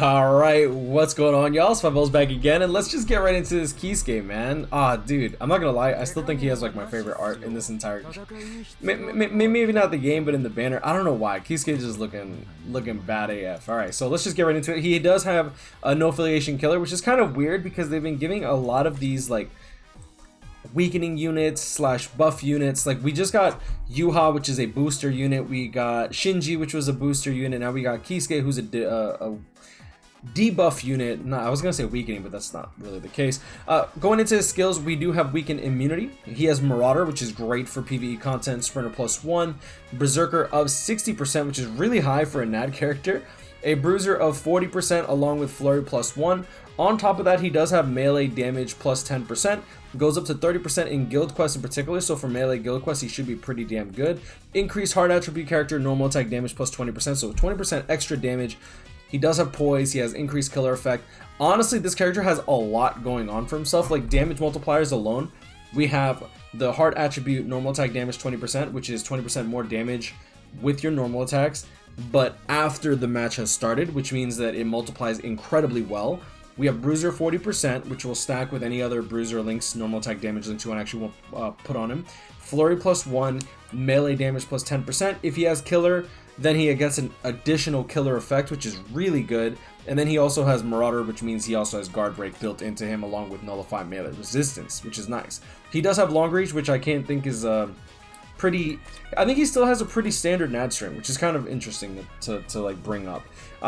Alright, what's going on, y'all? Spyballs back again, and let's just get right into this Kisuke, man. Dude, I'm not gonna lie, I still think he has like my favorite art in this entire maybe not the game, but in the banner. I don't know why. Kisuke is just looking bad AF. Alright, so let's just get right into it. He does have a no affiliation killer, which is kind of weird because they've been giving a lot of these like weakening units slash buff units. Like we just got Yuha, which is a booster unit. We got Shinji, which was a booster unit. Now we got Kisuke, who's a debuff unit. No, I was gonna say weakening, but that's not really the case. Going into his skills, we do have weaken immunity. He has Marauder, which is great for PvE content. Sprinter +1, Berserker of 60%, which is really high for a NAD character. A Bruiser of 40% along with Flurry +1. On top of that, he does have melee damage +10%. Goes up to 30% in guild quests in particular, so for melee guild quests he should be pretty damn good. Increased hard attribute character, normal attack damage +20%, so 20% extra damage. He does have poise, he has increased killer effect. Honestly, this character has a lot going on for himself, like damage multipliers alone. We have the hard attribute normal attack damage 20%, which is 20% more damage with your normal attacks, but after the match has started, which means that it multiplies incredibly well. We have Bruiser 40%, which will stack with any other Bruiser links, normal attack damage links you want to actually put on him. Flurry +1, melee damage +10%. If he has killer, then he gets an additional killer effect, which is really good. And then he also has Marauder, which means he also has Guard Break built into him along with Nullify melee resistance, which is nice. He does have Long Reach, which I can't think is pretty. I think he still has a pretty standard NAD string, which is kind of interesting to like bring up.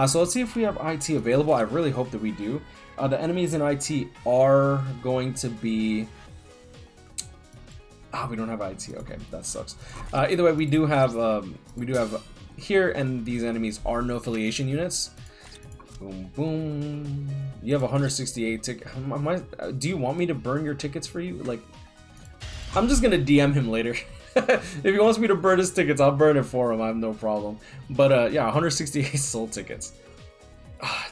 So let's see if we have IT available. I really hope that we do. The enemies in IT are going to be. We don't have IT. Okay, that sucks. Either way, we do have here, and these enemies are no affiliation units. Boom, boom. You have 168 tickets. Do you want me to burn your tickets for you? Like, I'm just gonna DM him later. If he wants me to burn his tickets, I'll burn it for him. I have no problem. But yeah, 168 sold tickets.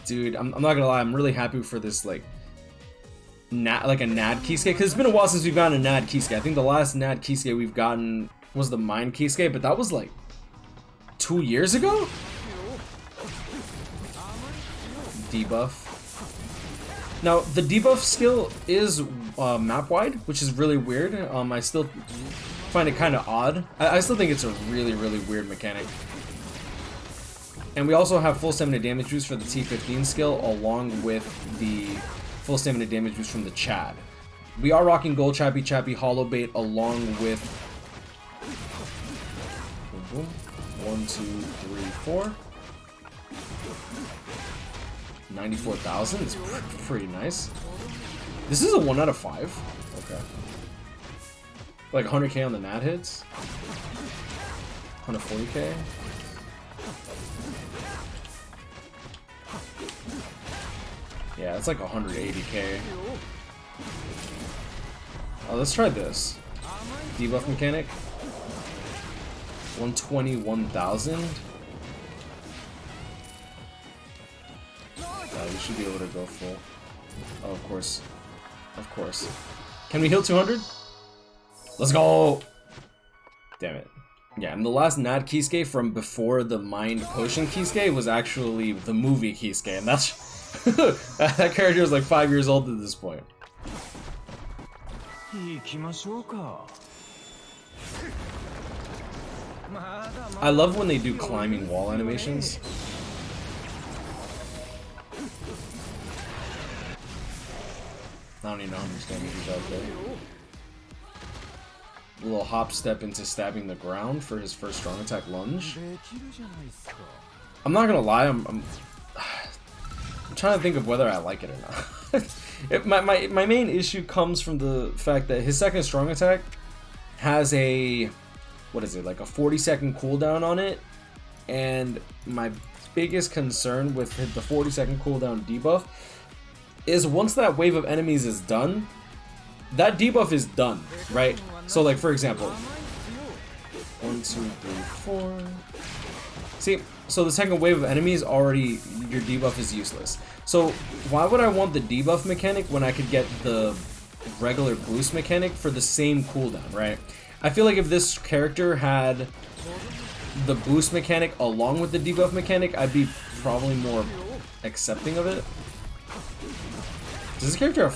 Dude, I'm not gonna lie. I'm really happy for this like a NAD Kisuke, because it's been a while since we've gotten a NAD Kisuke. I think the last NAD Kisuke we've gotten was the Mind Kisuke, but that was like 2 years ago. Debuff. Now the debuff skill is map wide, which is really weird. I still find it kind of odd. I still think it's a really weird mechanic. And we also have full stamina damage boost for the T15 skill, along with the full stamina damage boost from the Chad. We are rocking Gold Chappy Hollow Bait along with 1, 2, 3, 4. 94,000. It's pretty nice. This is a 1 out of 5. Okay. Like 100k on the NAD hits. 140k. Yeah, it's like 180k. Let's try this. Debuff mechanic. 121,000. We should be able to go full. Oh, of course. Of course. Can we heal 200? Let's go! Damn it. Yeah, and the last NAD Kisuke from before the Mind Potion Kisuke was actually the movie Kisuke, and that's... that character is like 5 years old at this point. I love when they do climbing wall animations. I don't even know how much damage he's out there. A little hop step into stabbing the ground for his first strong attack lunge. I'm not gonna lie, I'm trying to think of whether I like it or not. My main issue comes from the fact that his second strong attack has a, what is it, like a 40-second cooldown on it, and my biggest concern with the 40-second cooldown debuff is once that wave of enemies is done, that debuff is done, right? So like for example, 1, 2, 3, 4. See, so the second wave of enemies already, your debuff is useless. So why would I want the debuff mechanic when I could get the regular boost mechanic for the same cooldown, right? I feel like if this character had the boost mechanic along with the debuff mechanic, I'd be probably more accepting of it. Does this character have...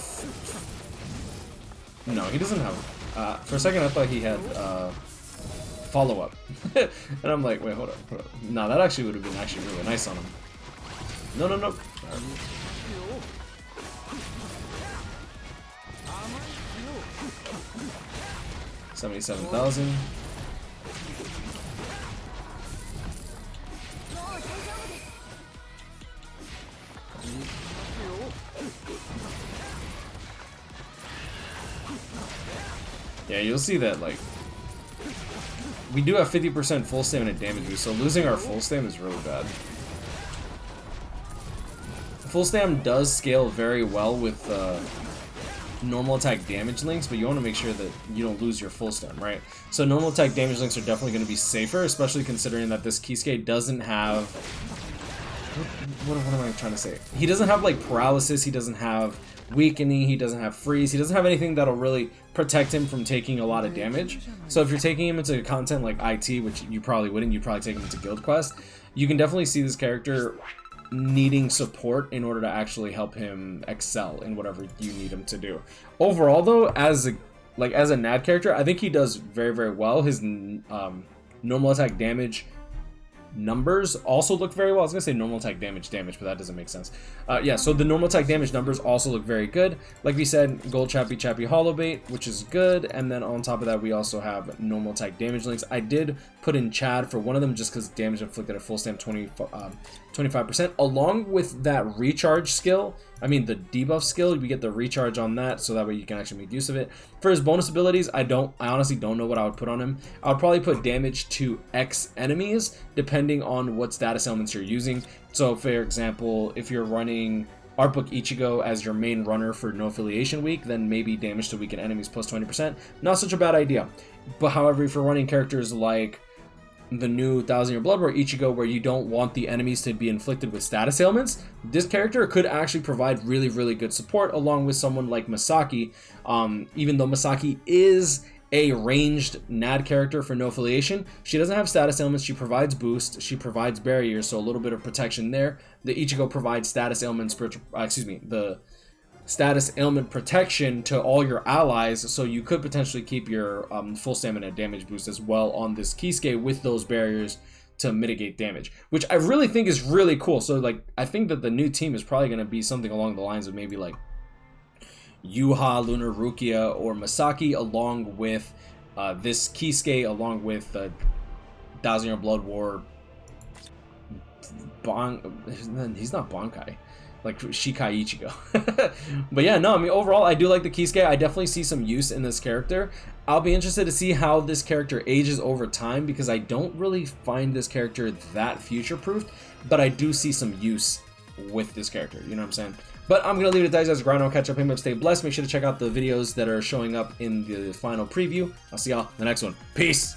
No, he doesn't have... for a second I thought he had follow-up. And I'm like, wait, hold up. No, that actually would have been actually really nice on him. No. 77,000. Yeah, you'll see that, like, we do have 50% full stamina damage boost, so losing our full stam is really bad. Full stam does scale very well with normal attack damage links, but you want to make sure that you don't lose your full stam, right? So normal attack damage links are definitely going to be safer, especially considering that this Kisuke doesn't have... What am I trying to say? He doesn't have, like, paralysis, he doesn't have weakening, he doesn't have freeze, he doesn't have anything that'll really protect him from taking a lot of damage. So if you're taking him into content like IT, which you probably wouldn't, you'd probably take him into Guild Quest, you can definitely see this character needing support in order to actually help him excel in whatever you need him to do. Overall though, as a NAD character, I think he does very, very well. His normal attack damage numbers also look very well. I was gonna say normal attack damage, but that doesn't make sense. Yeah, so the normal attack damage numbers also look very good. Like we said, gold chappy hollow bait, which is good, and then on top of that we also have normal attack damage links. I did put in Chad for one of them just because damage inflicted at full stam 25%, along with that recharge skill. I mean the debuff skill, we get the recharge on that, so that way you can actually make use of it. For his bonus abilities, I honestly don't know what I would put on him. I would probably put damage to X enemies, depending on what status elements you're using. So for example, if you're running Art Book Ichigo as your main runner for No Affiliation Week, then maybe damage to weaken enemies plus 20%. Not such a bad idea. But however, if you're running characters like the new 1000 Year Blood War Ichigo, where you don't want the enemies to be inflicted with status ailments, this character could actually provide really, really good support along with someone like Misaki. Even though Misaki is a ranged NAD character for No Affiliation, she doesn't have status ailments. She provides boost, she provides barriers, so a little bit of protection there. The Ichigo provides status ailments, the status ailment protection to all your allies, so you could potentially keep your full stamina damage boost as well on this Kisuke with those barriers to mitigate damage, which I really think is really cool. So like, I think that the new team is probably going to be something along the lines of maybe like Yuha, Lunar Rukia, or Misaki, along with this Kisuke, along with 1000 Year Blood War he's not Bankai, like Shikai Ichigo. But yeah, no, I mean overall I do like the Kisuke. I definitely see some use in this character. I'll be interested to see how this character ages over time, because I don't really find this character that future-proofed, but I do see some use with this character, you know what I'm saying? But I'm going to leave it at that, guys. Grind on, catch up, him, stay blessed. Make sure to check out the videos that are showing up in the final preview. I'll see y'all in the next one. Peace!